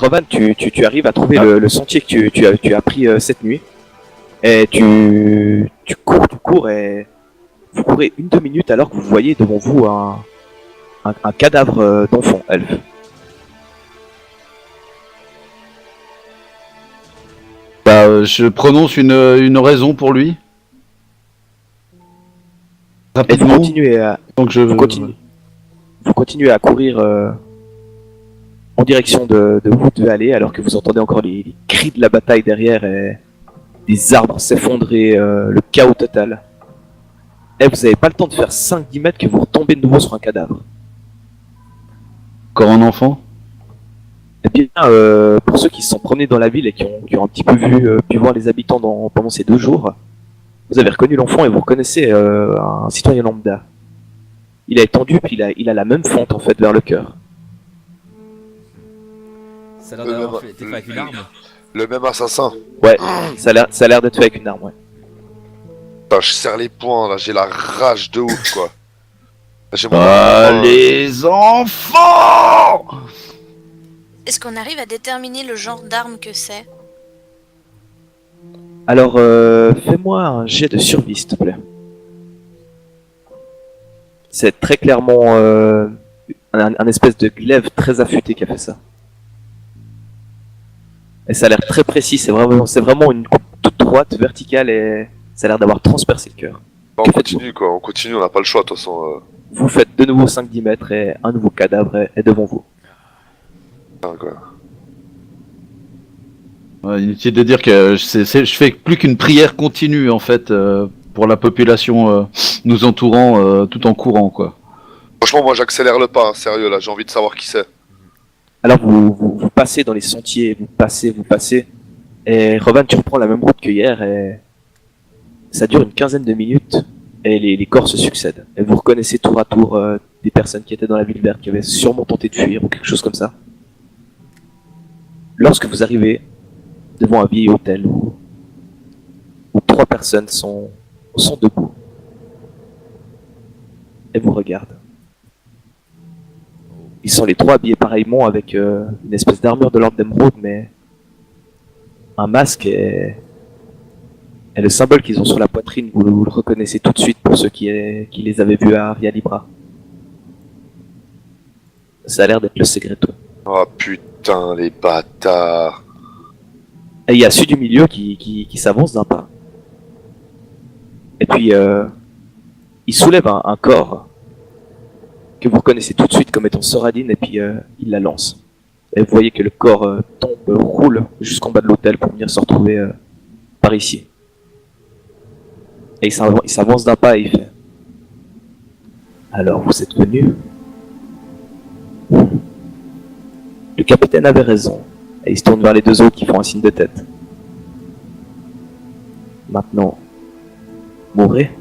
Roman, tu arrives à trouver le sentier que tu as pris cette nuit. Et tu cours et vous courez une 2 minutes alors que vous voyez devant vous un cadavre d'enfant elfe. Je prononce une raison pour lui. Et vous Rapidement. continuez à, Donc vous continuez à courir en direction de où vous devez aller alors que vous entendez encore les cris de la bataille derrière et des arbres s'effondrer, le chaos total. Et vous n'avez pas le temps de faire 5-10 mètres que vous retombez de nouveau sur un cadavre. encore un enfant. Eh bien, pour ceux qui se sont promenés dans la ville et qui ont un petit peu pu voir les habitants pendant ces 2 jours, vous avez reconnu l'enfant et vous reconnaissez un citoyen lambda. Il a étendu puis il a la même fente en fait vers le cœur. Ça a l'air d'avoir été fait avec une arme. Le même assassin. Ouais, ça a l'air d'être fait avec une arme, ouais. Putain, je serre les poings là, j'ai la rage de ouf quoi. J'ai mon Les enfants. Est-ce qu'on arrive à déterminer le genre d'arme que c'est? Alors, fais-moi un jet de survie, s'il te plaît. C'est très clairement un espèce de glaive très affûté qui a fait ça. Et ça a l'air très précis, c'est vraiment une coupe toute droite, verticale, et ça a l'air d'avoir transpercé le cœur. On continue quoi, on continue, on n'a pas le choix de toute façon. Vous faites de nouveau 5-10 mètres et un nouveau cadavre est devant vous. Quoi. Ouais, inutile de dire que je fais plus qu'une prière continue en fait pour la population nous entourant tout en courant quoi. Franchement, moi j'accélère le pas, hein, sérieux là, j'ai envie de savoir qui c'est. Alors vous passez dans les sentiers, vous passez, et Rovan, tu reprends la même route que hier, et ça dure une 15aine de minutes, et les corps se succèdent. Et vous reconnaissez tour à tour des personnes qui étaient dans la ville verte, qui avaient sûrement tenté de fuir, ou quelque chose comme ça. Lorsque vous arrivez devant un vieil hôtel où 3 personnes sont debout, et vous regardent. Ils sont les 3 habillés pareillement avec une espèce d'armure de l'ordre d'Emeraude, mais un masque et le symbole qu'ils ont sur la poitrine, vous le reconnaissez tout de suite pour ceux qui les avaient vus à Aria Libra. Ça a l'air d'être le Segreto. Oh putain, les bâtards. Et il y a celui du milieu qui s'avance d'un pas. Et puis il soulève un corps que vous reconnaissez tout de suite comme étant Soradine, et puis il la lance. Et vous voyez que le corps roule jusqu'en bas de l'hôtel pour venir se retrouver par ici. Et il s'avance d'un pas et il fait: alors vous êtes venus? Le capitaine avait raison, et il se tourne vers les 2 autres qui font un signe de tête. Maintenant, mourrez.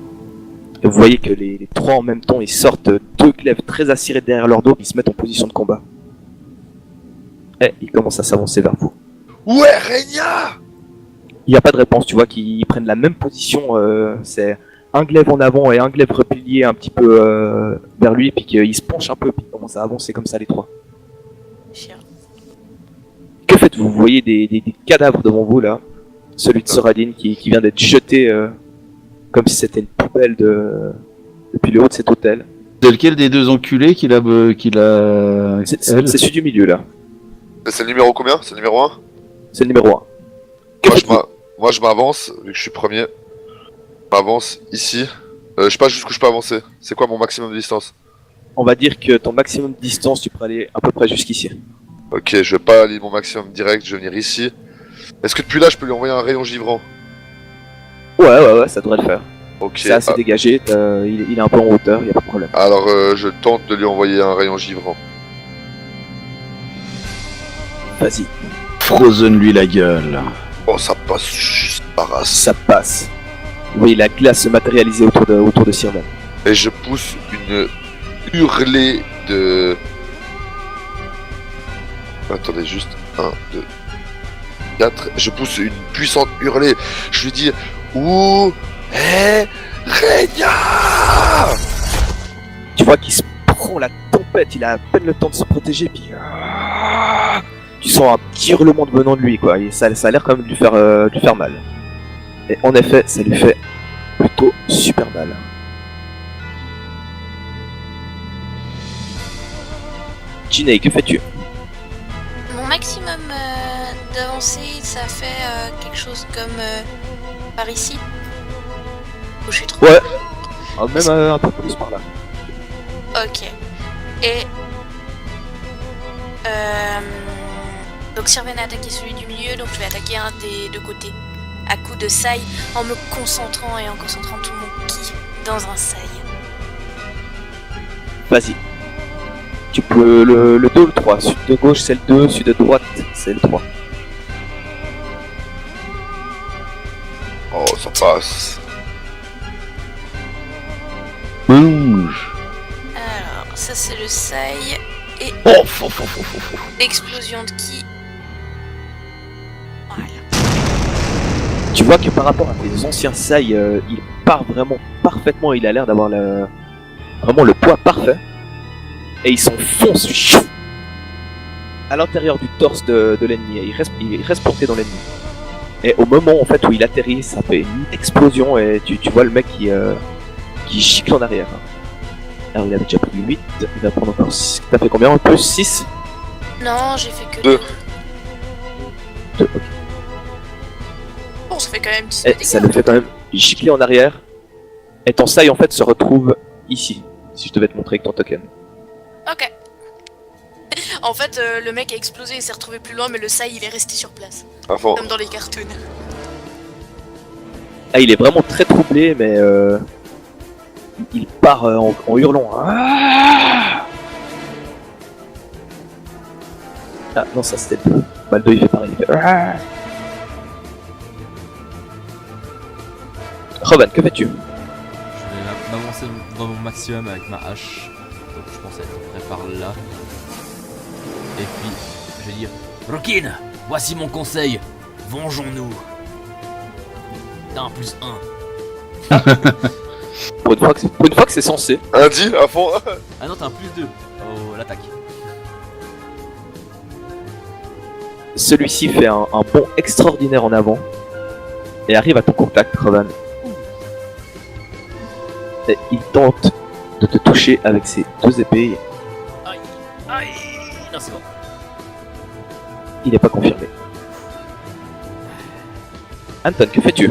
Et vous voyez que les 3 en même temps, ils sortent 2 glaives très acirés derrière leur dos, ils se mettent en position de combat. Et ils commencent à s'avancer vers vous. Ouais, Régna! Il n'y a pas de réponse, tu vois qu'ils prennent la même position, c'est un glaive en avant et un glaive replié un petit peu vers lui, puis qu'ils se penchent un peu, puis ils commencent à avancer comme ça les 3. Chiant. Que faites-vous? Vous voyez des cadavres devant vous là. Celui de Soradine qui vient d'être jeté comme si c'était une poubelle depuis le haut de cet hôtel. C'est lequel des 2 enculés qu'il a C'est celui du milieu là. C'est le numéro combien? C'est le numéro 1? C'est le numéro 1. Moi je m'avance, vu que je suis premier. Je m'avance ici. Je sais pas jusqu'où je peux avancer. C'est quoi mon maximum de distance? On va dire que ton maximum de distance, tu peux aller à peu près jusqu'ici. Ok, je vais pas aller mon maximum direct, je vais venir ici. Est-ce que depuis là je peux lui envoyer un rayon givrant? Ouais, ça devrait le faire. Ok. C'est assez dégagé, il est un peu en hauteur, il n'y a pas de problème. Alors je tente de lui envoyer un rayon givrant. Vas-y, Frozen lui la gueule. Oh, ça passe juste par as. ça passe. Vous voyez la glace se matérialiser autour de Sirven. Et je pousse une hurlée de... Attendez, juste 1, 2, 4. Je pousse une puissante hurlée. Je lui dis: où est Régna? Tu vois qu'il se prend la tempête, il a à peine le temps de se protéger, puis tu sens un petit hurlement de venant de lui, quoi. Et ça a l'air quand même de lui faire mal. Et en effet, ça lui fait plutôt super mal. Ginei, que fais-tu? Mon maximum d'avancée, ça fait quelque chose comme par ici. Où je suis trop. Ouais. Ah, même un peu plus par là. Ok. Et donc Sirven a attaqué celui du milieu, donc je vais attaquer un des deux côtés à coup de saille en me concentrant et en concentrant tout mon ki dans un saille. Vas-y. Tu peux le 2 ou le 3. Sud de gauche c'est le 2, sud de droite c'est le 3. Oh, ça passe. Bouge. Alors, ça c'est le saille et Oh, l'explosion de ki. Voilà. Tu vois que par rapport à tes anciens sailles, il part vraiment parfaitement, il a l'air d'avoir vraiment le poids parfait. Et il s'enfonce à l'intérieur du torse de l'ennemi. Il reste planté dans l'ennemi. Et au moment en fait où il atterrit, ça fait une explosion et tu vois le mec qui gicle en arrière. Alors il avait déjà pris 8, il va prendre encore 6. T'as fait combien en plus? 6? Non, j'ai fait que Deux. 2, ok. Bon, ça fait quand même 10 Et ça le fait quand même gicler en arrière. Et ton saille en fait se retrouve ici. Si je devais te montrer avec ton token. Ok. En fait, le mec a explosé et s'est retrouvé plus loin, mais le saille il est resté sur place. À fond. Comme dans les cartoons. Ah, il est vraiment très troublé, mais il part en hurlant. Ah non, ça c'était le 2. Bah, le 2 il fait pareil. Il fait... Ah Roban, que fais-tu? Je vais m'avancer dans mon maximum avec ma hache. Donc je pense être prêt par là. Et puis, je vais dire Rokin, voici mon conseil. Vengeons-nous. D'un plus 1. Pour une fois que c'est censé. Un deal à fond. Ah non, t'as un plus 2. Oh, l'attaque. Celui-ci fait un bond extraordinaire en avant. Et arrive à ton contact, Roban. Et il tente de te toucher avec ses 2 épées. Aïe. Aïe. Non, c'est bon. Il n'est pas confirmé. Anton, que fais-tu?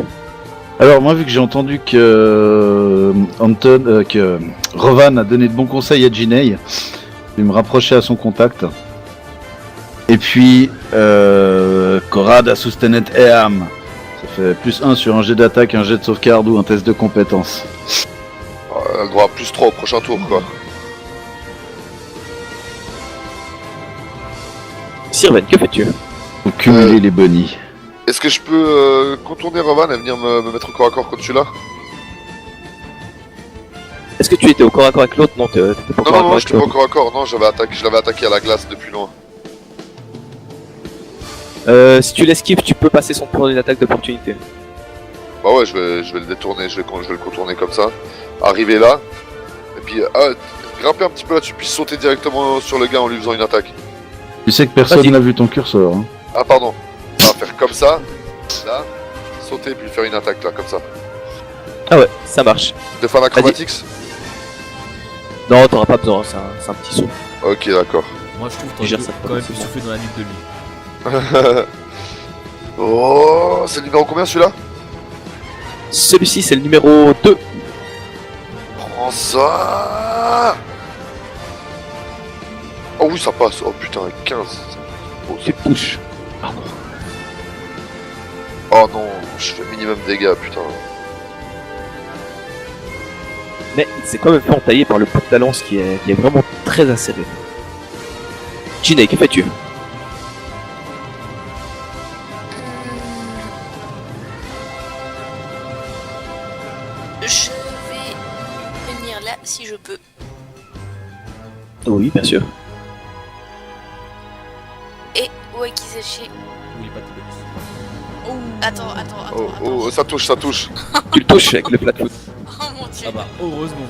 Alors moi, vu que j'ai entendu que que Rovan a donné de bons conseils à Ginei, je vais me rapprocher à son contact. Et puis Korad a Sustained Eam. Ça fait plus 1 sur un jet d'attaque, un jet de sauvegarde ou un test de compétence. Elle a le droit à plus 3 au prochain tour, quoi. Sirven, que fais-tu? Pour cumuler les bonnies. Est-ce que je peux contourner Rovan et venir me mettre au corps à corps contre celui-là? Est-ce que tu étais au corps à corps avec l'autre? Non, t'étais pas au corps à corps Non, avec j'étais pas au l'autre. corps à corps, non, je l'avais attaqué à la glace depuis loin. Si tu l'esquives, tu peux passer son point d'attaque d'opportunité. Bah ouais, je vais le détourner, je vais le contourner comme ça. Arriver là, et puis grimper un petit peu là-dessus, puis sauter directement sur le gars en lui faisant une attaque. Tu sais que personne Vas-y. n'a vu ton curseur. Hein. Ah pardon, on va faire comme ça, là, sauter, puis faire une attaque là, comme ça. Ah ouais, ça marche. De faire l'acrobatics? Non, t'auras pas besoin, c'est un petit saut. Ok, d'accord. Moi, je trouve que Je gère t'aurais ça, quand même c'est pu bon. souffler dans la nuque de lui. Oh, c'est le numéro combien celui-là? Celui-ci, c'est le numéro 2. Prends ça. Oh oui, ça passe. Oh putain, 15. Oh, Tu te touches. oh non, je fais minimum dégâts, putain. Mais il s'est quand même fait entailler par le bout de ta lance qui est vraiment très acéré. Ginei, que fais-tu? Je vais venir là si je peux. Oui, bien sûr. Et Wakizashi. Oublie pas tes bonus. Oh, attends. Oh, oh, ça touche, ça touche. Tu le touches avec le flat foot. Oh mon dieu. Ah bah, heureusement.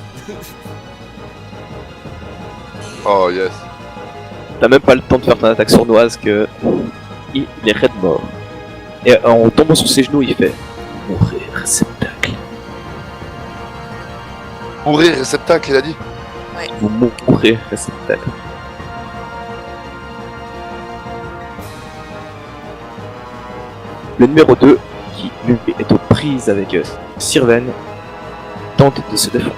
Oh yes. T'as même pas le temps de faire ton attaque sournoise que il est raide mort. Et en tombant sur ses genoux, il fait mourir, réceptacle. Mourir réceptacle, il a dit. Vous mourrez, réceptacle. Le numéro 2, qui lui est aux prises avec Sirven, tente de se défendre.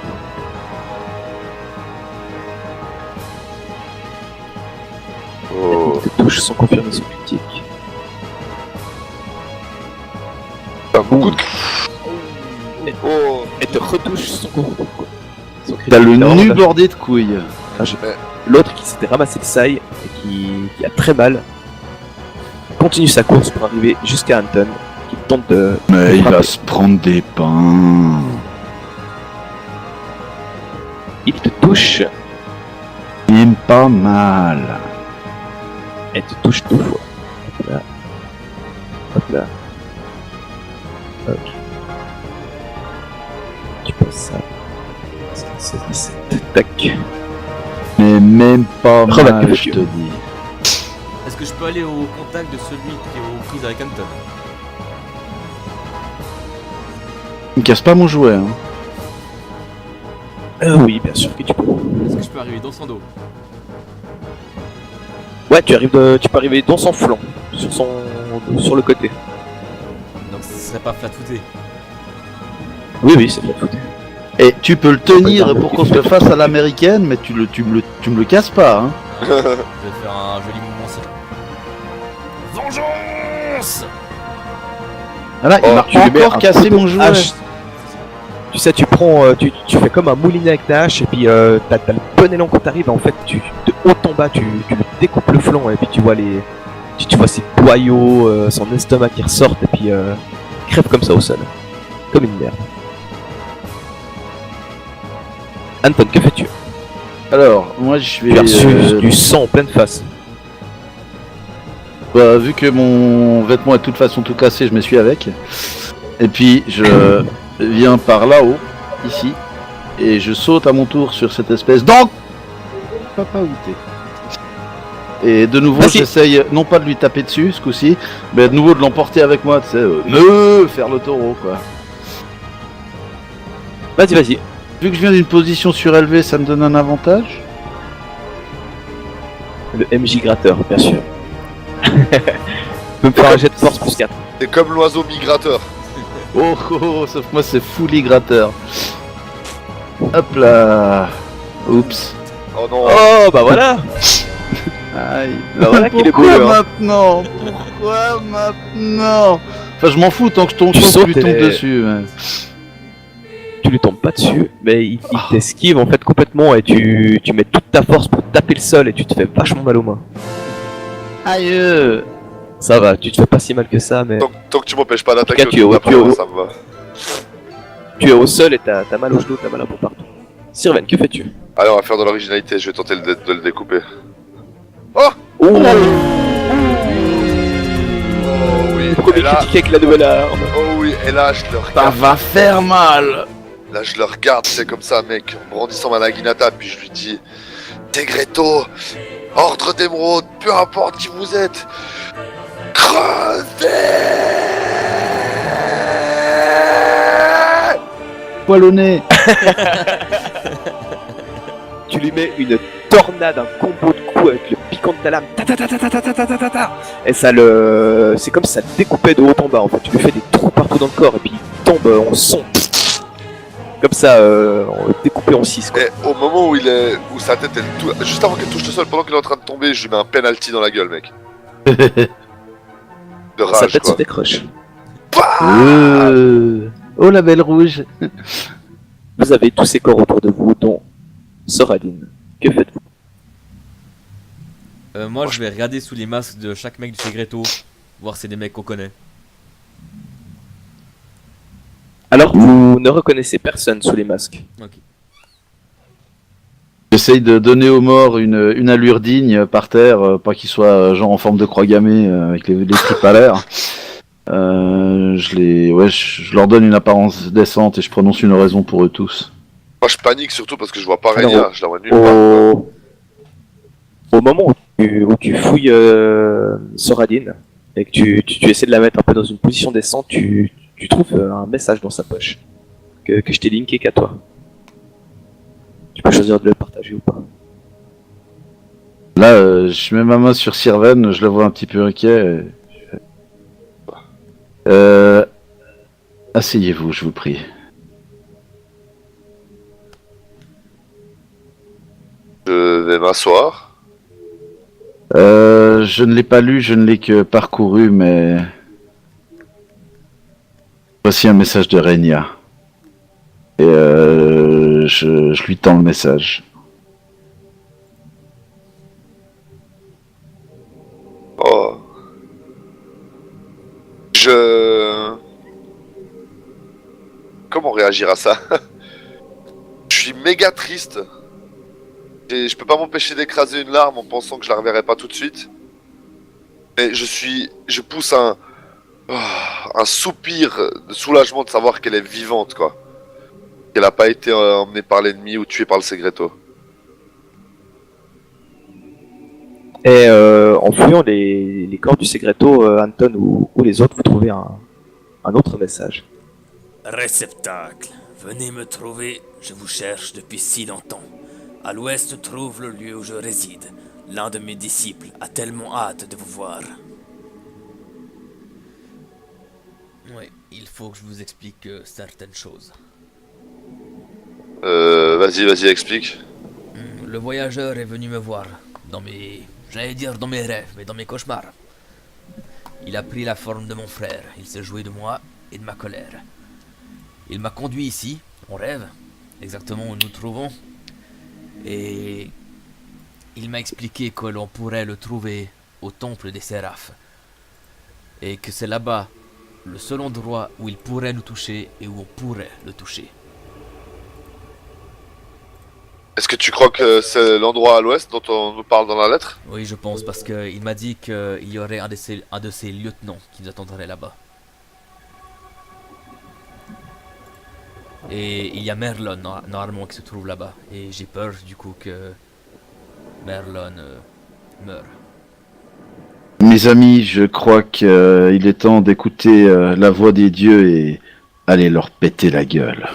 Oh. Les touches sont confirmées sur critique. T'as beaucoup de. Oh. Et te retouche son critique. T'as le Alors, nu on a- bordé de couilles. L'autre qui s'était ramassé le sail et qui a très mal continue sa course pour arriver jusqu'à Anton qui tente de Mais il frapper. va se prendre des pains. Il te touche Même pas mal. et te touche 2 fois. Hop là. Hop là. Ok. Tu passes ça. 16, 17. Tac. Mais même pas Revan, mal, que je te dis. Est-ce que je peux aller au contact de celui qui est aux prises avec Anton? Ne casse pas mon jouet, hein. Oui, bien sûr que tu peux. Est-ce que je peux arriver dans son dos? Ouais, tu peux arriver dans son flanc, sur le côté. Donc ce serait pas flat-footé. Oui, oui, c'est bien foutu. Et tu peux le tenir Regarde, pour qu'on se fasse à l'américaine, mais tu me le casses pas, hein. Je vais faire un joli mouvement circulaire. Vengeance! Voilà, Oh, il m'a Tu lui mets encore un cassé coup de mon jouet. hache. Tu sais, tu prends, tu fais comme un moulinet avec ta hache et puis t'as le bon élan quand t'arrives. En fait, de haut en bas, tu lui découpes le flanc et puis tu vois tu vois ses boyaux, son estomac qui ressortent et puis il crève comme ça au sol, comme une merde. Anton, que fais-tu? Alors, moi je Tu as vais... reçu du sang en pleine face. Bah, vu que mon vêtement est de toute façon tout cassé, je me suis avec. Et puis je viens par là-haut, ici, et je saute à mon tour sur cette espèce d'encre. Papa où t'es? Et de nouveau, Vas-y. j'essaye non pas de lui taper dessus ce coup-ci, mais de nouveau de l'emporter avec moi, tu sais, faire le taureau quoi. Vas-y, vas-y. Vu que je viens d'une position surélevée, ça me donne un avantage. Le MJ gratteur, bien sûr. Peut me faire un jet de force plus 4. C'est comme l'oiseau migrateur. Oh, oh, oh, sauf moi c'est fully gratteur. Hop là. Oups. Oh non. Oh, bah voilà. Aïe. Bah voilà qu'il est beau, Pourquoi le, hein. maintenant? Pourquoi maintenant? Enfin, je m'en fous tant que je tombe, Tu tant que sautes je lui tombe et- dessus. Ouais. Tu lui tombes pas dessus, mais il t'esquive en fait complètement et tu mets toute ta force pour taper le sol et tu te fais vachement mal aux mains. Aïe. Ça va, tu te fais pas si mal que ça, mais Tant que tu m'empêches pas d'attaquer En tout cas, au tu es au- ça me va. tu es au sol et t'as mal aux genoux, t'as mal un peu partout. Sirven, que fais-tu? Allez, on va faire de l'originalité, je vais tenter de le découper. Oh, Oh oui, le premier et là, critiqué avec la nouvelle arme. oh oui, et là je le Ça regarde. va faire mal. Là je le regarde, c'est comme ça mec, en brandissant ma naginata, puis je lui dis Tegreto, ordre d'émeraude, peu importe qui vous êtes, crevez. Poilonné. Tu lui mets une tornade, un combo de coups avec le piquant de ta lame. Ta ta ta ta ta ta ta ta ta ta. Et ça c'est comme si ça le découpait de haut en bas en fait. Tu lui fais des trous partout dans le corps et puis il tombe en son. Comme ça, découpé en 6 quoi. Et au moment où sa tête elle juste avant qu'elle touche le sol, pendant qu'il est en train de tomber, je lui mets un penalty dans la gueule mec. De Sa rage tête se quoi. décroche. Oh la belle rouge. Vous avez tous ces corps autour de vous, dont Soradin. Que faites-vous? Moi je vais regarder sous les masques de chaque mec de chez Greto, voir si c'est des mecs qu'on connaît. Alors, vous ne reconnaissez personne sous les masques. Ok. J'essaye de donner aux morts une allure digne par terre, pas qu'ils soient genre en forme de croix gammée avec les tripes à l'air. Je leur donne une apparence décente et je prononce une oraison pour eux tous. Moi je panique surtout parce que je vois pas Alors, Renia, je la vois nulle part. Au moment où tu fouilles Soradin, et que tu essaies de la mettre un peu dans une position descente, tu trouves un message dans sa poche que je t'ai linké qu'à toi. Tu peux choisir de le partager ou pas. Là, je mets ma main sur Sirven, je la vois un petit peu inquiet. Asseyez-vous, je vous prie. Je vais m'asseoir. Je ne l'ai pas lu, je ne l'ai que parcouru, mais... Voici un message de Renia. Et je lui tends le message. Oh. Comment réagir à ça? Je suis méga triste. Et je peux pas m'empêcher d'écraser une larme en pensant que je la reverrai pas tout de suite. Mais je pousse un soupir de soulagement de savoir qu'elle est vivante, quoi. Qu'elle a pas été emmenée par l'ennemi ou tuée par le Segreto. Et en fouillant les corps du Segreto, Anton ou les autres, vous trouvez un autre message. Réceptacle, venez me trouver, je vous cherche depuis si longtemps. À l'ouest trouve le lieu où je réside. L'un de mes disciples a tellement hâte de vous voir. Oui, il faut que je vous explique certaines choses. Vas-y, explique. Le voyageur est venu me voir dans mes... J'allais dire dans mes rêves, mais dans mes cauchemars. Il a pris la forme de mon frère, il s'est joué de moi et de ma colère. Il m'a conduit ici, en rêve, exactement où nous nous trouvons, et il m'a expliqué que l'on pourrait le trouver au temple des Séraphes, et que c'est là-bas le seul endroit où il pourrait nous toucher et où on pourrait le toucher. Est-ce que tu crois que c'est l'endroit à l'ouest dont on nous parle dans la lettre? Oui, je pense, parce qu'il m'a dit qu'il y aurait un de ses lieutenants qui nous attendrait là-bas. Et il y a Merlon, normalement, qui se trouve là-bas. Et j'ai peur, du coup, que Merlon meure. Mes amis, je crois qu'il est temps d'écouter la voix des dieux et aller leur péter la gueule.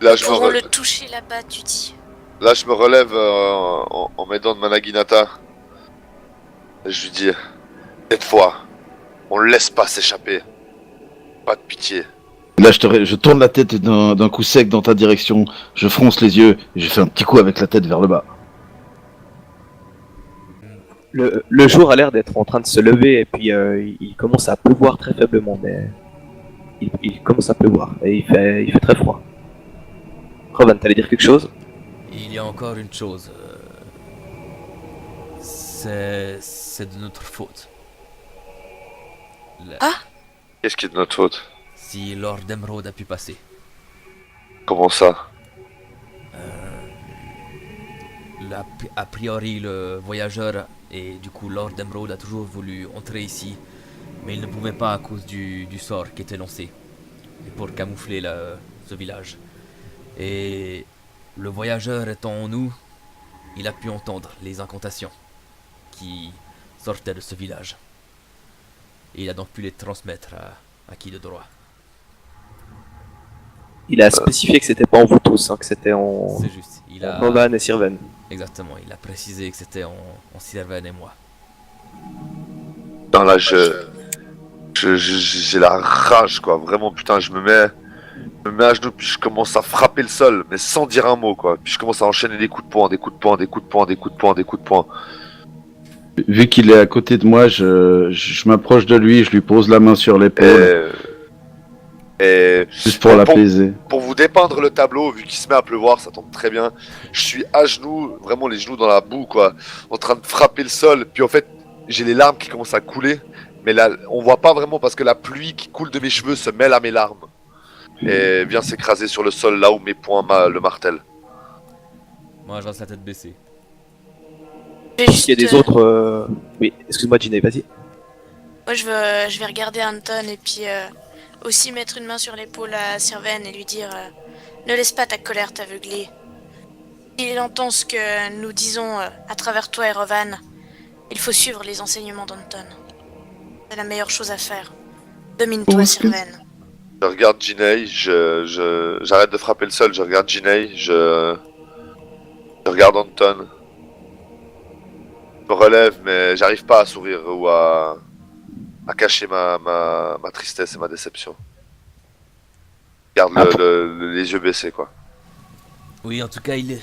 Là, Ils pourront le toucher là-bas, tu dis. Là, je me relève en m'aidant de Managinata. Et je lui dis, cette fois, on le laisse pas s'échapper. Pas de pitié. Là, je tourne la tête d'un coup sec dans ta direction, je fronce les yeux et je fais un petit coup avec la tête vers le bas. Le jour a l'air d'être en train de se lever et puis il commence à pleuvoir très faiblement, mais il commence à pleuvoir et il fait très froid. Rovan, t'allais dire quelque chose? Il y a encore une chose. C'est de notre faute. Qu'est-ce qui est de notre faute? Si Lord Emerald a pu passer. Comment ça? A priori, le voyageur et du coup Lord Emerald a toujours voulu entrer ici, mais il ne pouvait pas à cause du sort qui était lancé, et pour camoufler ce village. Et le voyageur étant en nous, il a pu entendre les incantations qui sortaient de ce village. Et il a donc pu les transmettre à qui de droit. Il a spécifié que c'était pas en vous tous, hein, que c'était en C'est juste. Rovan et Sirven. Exactement, il a précisé que c'était en Sirven et moi. Non, là, j'ai la rage, quoi. Vraiment, putain, je me mets à genoux, puis je commence à frapper le sol, mais sans dire un mot, quoi. Puis je commence à enchaîner des coups de poing, des coups de poing, des coups de poing, des coups de poing, des coups de poing. Vu qu'il est à côté de moi, je m'approche de lui, je lui pose la main sur l'épaule, juste pour l'apaiser. Pour vous dépeindre le tableau, vu qu'il se met à pleuvoir, ça tombe très bien. Je suis à genoux, vraiment les genoux dans la boue, quoi, en train de frapper le sol. Puis en fait, j'ai les larmes qui commencent à couler, mais là, on voit pas vraiment parce que la pluie qui coule de mes cheveux se mêle à mes larmes et vient s'écraser sur le sol là où mes poings le martèlent. Moi, je reste la tête baissée. Il y a des autres... Oui, excuse-moi Ginny, vas-y. Moi, je vais regarder Anton et puis aussi mettre une main sur l'épaule à Sirven et lui dire ne laisse pas ta colère t'aveugler. Il entend ce que nous disons à travers toi et Rovan. Il faut suivre les enseignements d'Anton. C'est la meilleure chose à faire. Domine-toi, Sylvain. Je regarde Jinei, j'arrête de frapper le sol, je regarde Jinei, je regarde Anton. Je me relève, mais j'arrive pas à sourire ou à cacher ma tristesse et ma déception. Je garde les yeux baissés, quoi. Oui, en tout cas, il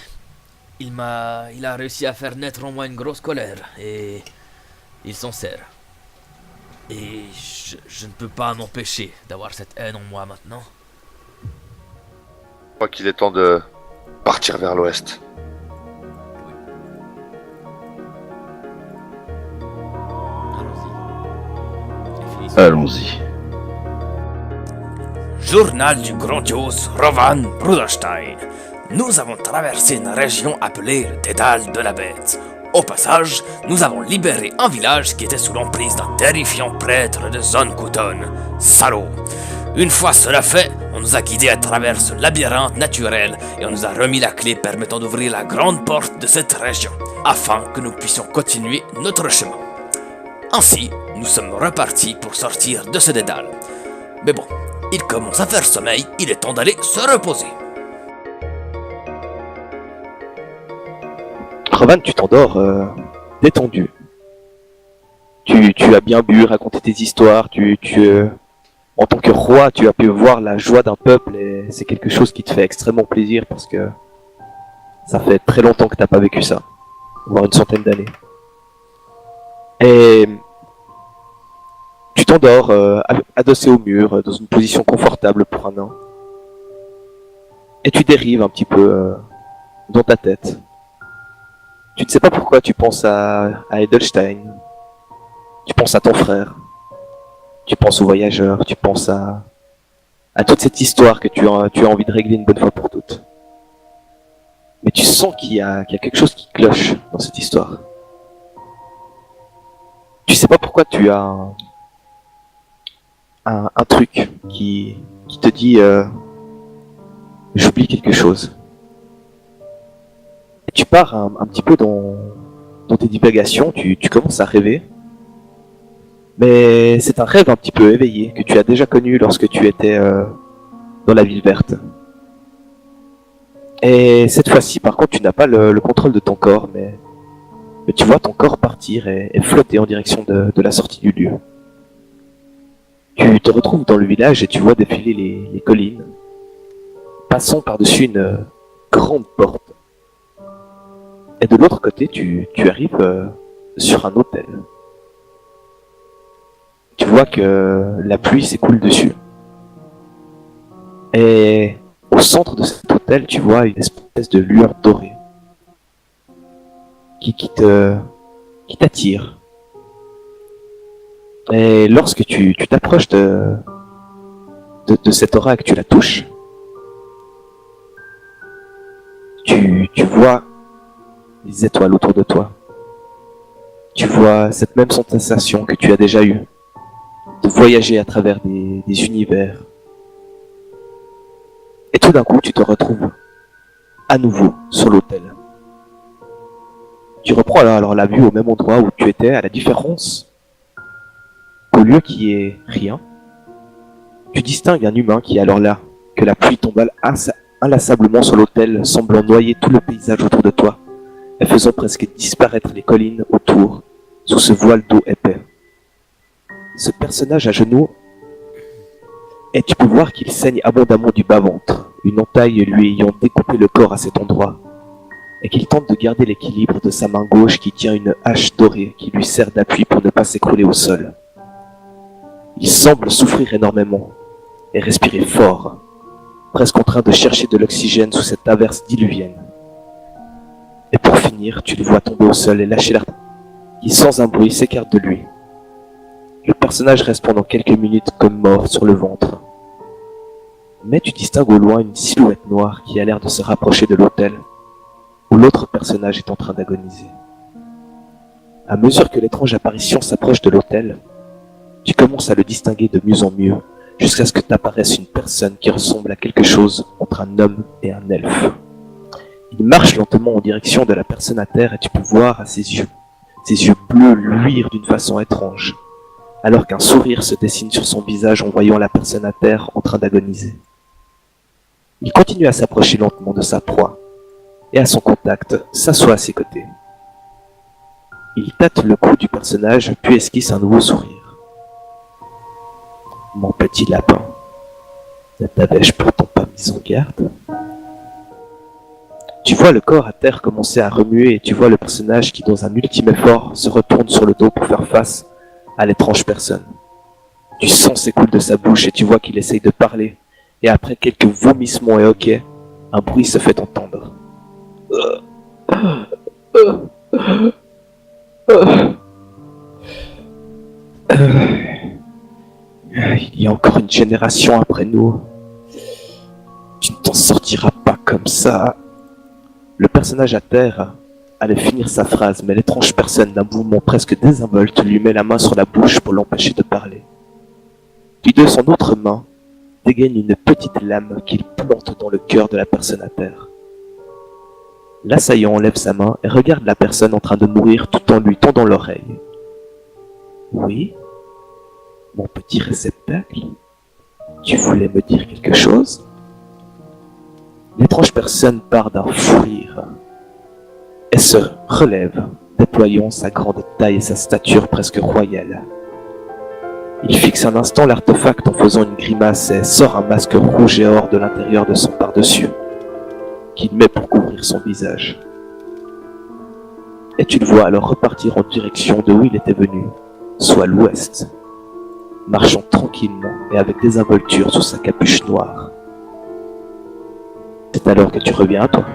a réussi à faire naître en moi une grosse colère, et il s'en sert. Et je ne peux pas m'empêcher d'avoir cette haine en moi maintenant. Je crois qu'il est temps de partir vers l'ouest. Allons-y. Journal du grandiose Rovan Bruderstein. Nous avons traversé une région appelée le Dédale de la Bête. Au passage, nous avons libéré un village qui était sous l'emprise d'un terrifiant prêtre de Zonkuton. Salaud! Une fois cela fait, on nous a guidés à travers ce labyrinthe naturel et on nous a remis la clé permettant d'ouvrir la grande porte de cette région, afin que nous puissions continuer notre chemin. Ainsi, nous sommes repartis pour sortir de ce dédale. Mais bon, il commence à faire sommeil, il est temps d'aller se reposer. Rovan, tu t'endors détendu. Tu as bien bu, raconté tes histoires, en tant que roi, tu as pu voir la joie d'un peuple et c'est quelque chose qui te fait extrêmement plaisir parce que ça fait très longtemps que t'as pas vécu ça, voire une centaine d'années. Et tu t'endors adossé au mur, dans une position confortable pour un nain. Et tu dérives un petit peu dans ta tête. Tu ne sais pas pourquoi tu penses à Edelstein. Tu penses à ton frère. Tu penses aux voyageurs. Tu penses à toute cette histoire que tu as envie de régler une bonne fois pour toutes. Mais tu sens qu'il y a quelque chose qui cloche dans cette histoire. Tu sais pas pourquoi tu as un truc qui te dit j'oublie quelque chose. Tu pars un petit peu dans tes divagations, tu commences à rêver. Mais c'est un rêve un petit peu éveillé que tu as déjà connu lorsque tu étais dans la ville verte. Et cette fois-ci, par contre, tu n'as pas le contrôle de ton corps, mais tu vois ton corps partir et flotter en direction de la sortie du lieu. Tu te retrouves dans le village et tu vois défiler les collines, passant par-dessus une grande porte. Et de l'autre côté, tu arrives sur un hôtel. Tu vois que la pluie s'écoule dessus. Et au centre de cet hôtel, tu vois une espèce de lueur dorée qui t'attire. Et lorsque tu t'approches de cette aura et que tu la touches, tu vois les étoiles autour de toi. Tu vois cette même sensation que tu as déjà eue, de voyager à travers des univers. Et tout d'un coup, tu te retrouves à nouveau sur l'autel. Tu reprends alors la vue au même endroit où tu étais, à la différence qu'au lieu qui est rien, tu distingues un humain qui est alors là, que la pluie tombe inlassablement sur l'autel, semblant noyer tout le paysage autour de toi, et faisant presque disparaître les collines autour, sous ce voile d'eau épais. Ce personnage à genoux, et tu peux voir qu'il saigne abondamment du bas-ventre, une entaille lui ayant découpé le corps à cet endroit, et qu'il tente de garder l'équilibre de sa main gauche qui tient une hache dorée qui lui sert d'appui pour ne pas s'écrouler au sol. Il semble souffrir énormément, et respirer fort, presque en train de chercher de l'oxygène sous cette averse diluvienne. Et pour finir, tu le vois tomber au sol et lâcher l'air qui, sans un bruit, s'écarte de lui. Le personnage reste pendant quelques minutes comme mort sur le ventre. Mais tu distingues au loin une silhouette noire qui a l'air de se rapprocher de l'autel, où l'autre personnage est en train d'agoniser. À mesure que l'étrange apparition s'approche de l'autel, tu commences à le distinguer de mieux en mieux, jusqu'à ce que t'apparaisse une personne qui ressemble à quelque chose entre un homme et un elfe. Il marche lentement en direction de la personne à terre et tu peux voir à ses yeux Ses yeux bleus luirent d'une façon étrange, alors qu'un sourire se dessine sur son visage en voyant la personne à terre en train d'agoniser. Il continue à s'approcher lentement de sa proie, et à son contact, s'assoit à ses côtés. Il tâte le cou du personnage, puis esquisse un nouveau sourire. « Mon petit lapin, ne t'avais-je pourtant pas mis en garde ?» Tu vois le corps à terre commencer à remuer et tu vois le personnage qui, dans un ultime effort, se retourne sur le dos pour faire face à l'étrange personne. Du sang s'écoule de sa bouche et tu vois qu'il essaye de parler. Et après quelques vomissements et hoquets, un bruit se fait entendre. Il y a encore une génération après nous. Tu ne t'en sortiras pas comme ça. Le personnage à terre allait finir sa phrase, mais l'étrange personne, d'un mouvement presque désinvolte, lui met la main sur la bouche pour l'empêcher de parler. Puis de son autre main, dégaine une petite lame qu'il plante dans le cœur de la personne à terre. L'assaillant enlève sa main et regarde la personne en train de mourir tout en lui tendant l'oreille. « Oui, mon petit réceptacle, tu voulais me dire quelque chose ?» L'étrange personne part d'un fou rire et se relève, déployant sa grande taille et sa stature presque royale. Il fixe un instant l'artefact en faisant une grimace et sort un masque rouge et or de l'intérieur de son par-dessus, qu'il met pour couvrir son visage. Et tu le vois alors repartir en direction de où il était venu, soit l'ouest, marchant tranquillement et avec désinvolture sous sa capuche noire. C'est alors que tu reviens à toi.